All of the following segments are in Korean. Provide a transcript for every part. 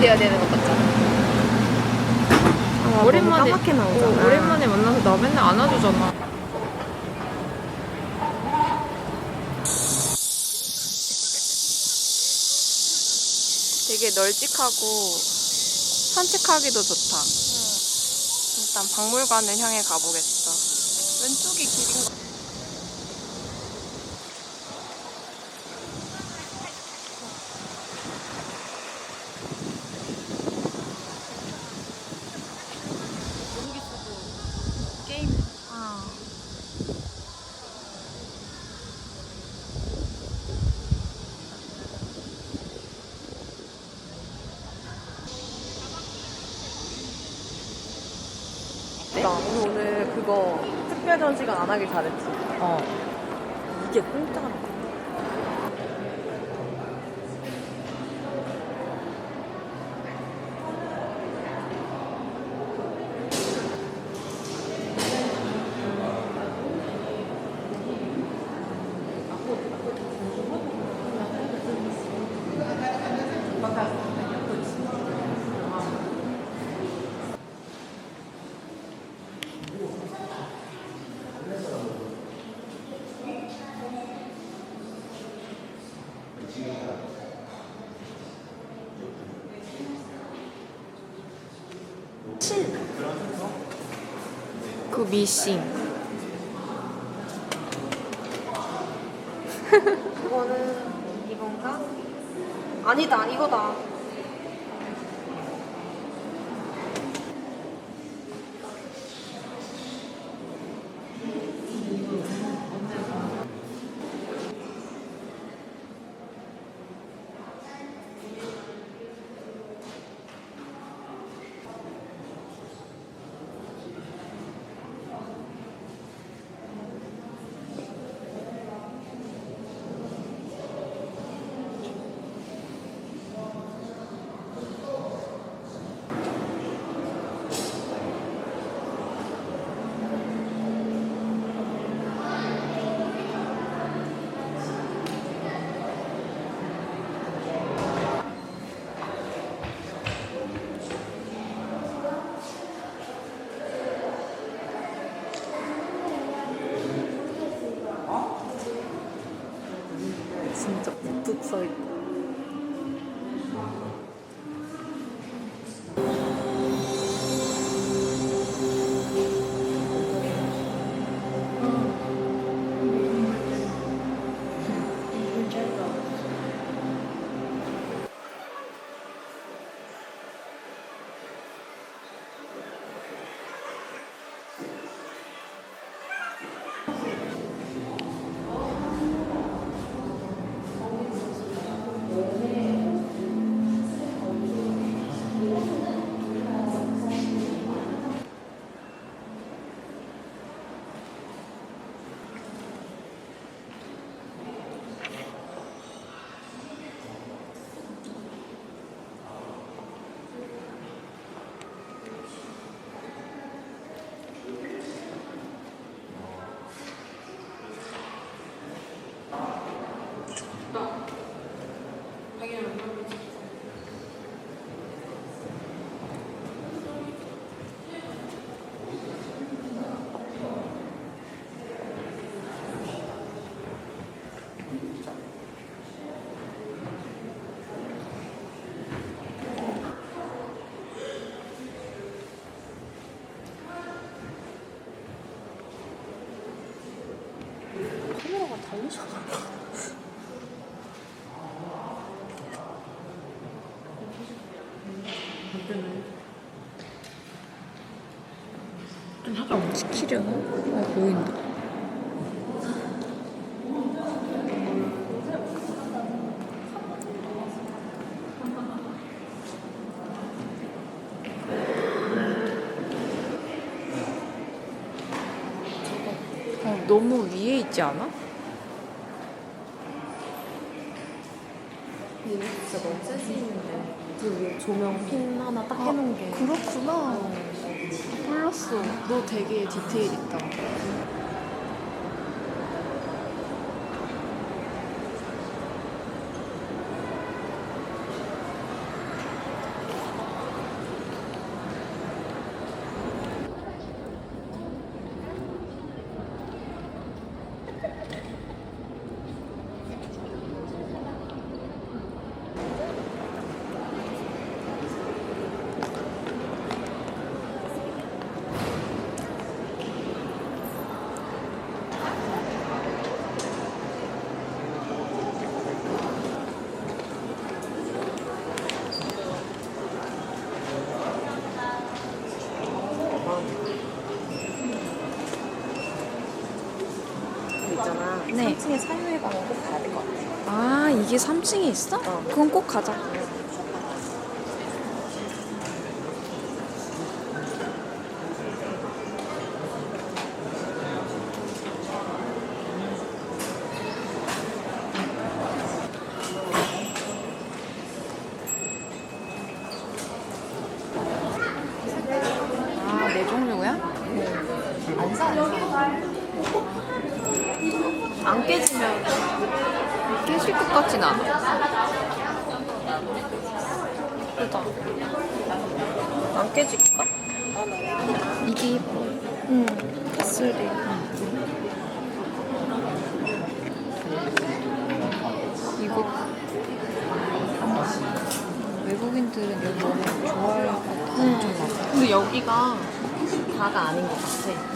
돼야 되는 것 같잖아. 오랜만에 까맣게 나오잖아. 오랜만에 만나서 나 맨날 안아주잖아. 되게 널찍하고 산책하기도 좋다. 일단 박물관을 향해 가보겠어. 왼쪽이 길인 거. 게임. 나 오늘 그거 특별 전시관 안 하길 잘했지. 이게 공짜라. 그 미싱. 이거는 이건가? 아니다, 이거다. 진짜 뚝 써있다. 카메라가 달리잖아. 좀 살짝 시키려나? 보인다. 너무 위에 있지 않아? 얘네 진짜 너무 센스 있는데. 그 위에 조명 핀 하나 딱 해놓은 게. 그렇구나. 몰랐어. 너 되게 디테일 있다. 네. 3층에 사유회관은 꼭 가야 될 것 같아. 아, 이게 3층에 있어? 어. 그건 꼭 가자. 아, 네 종류야? 안 사. 안 깨지면 깨질 것 같진 않아. 예쁘다. 안 깨질까? 이게 예뻐. 응. 패스리. 이거 외국인들은 여기 오면 좋아할 것 같아. 엄청 많아. 근데 여기가 다가 아닌 것 같아.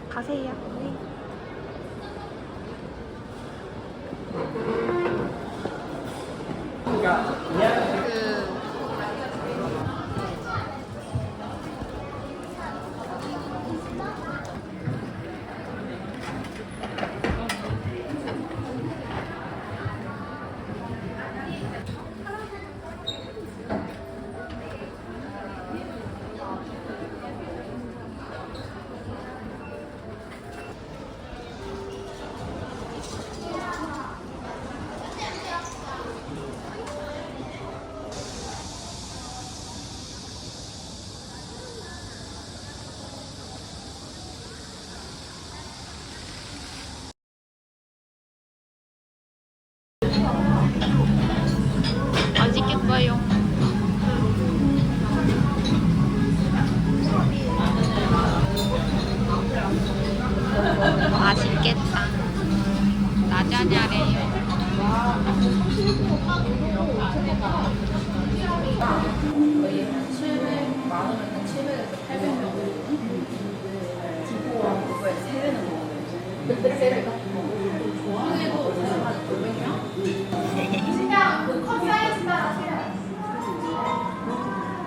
가세요. 맛있겠어요. 맛있겠다. 라자냐래요.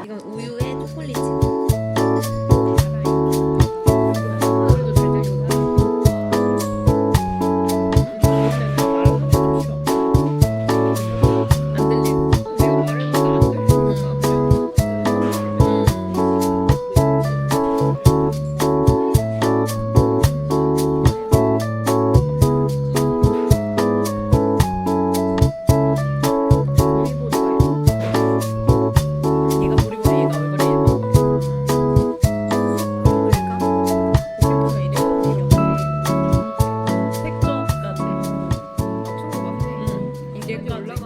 이건 우유에 초콜릿. 안 들리고. 뒤에까지.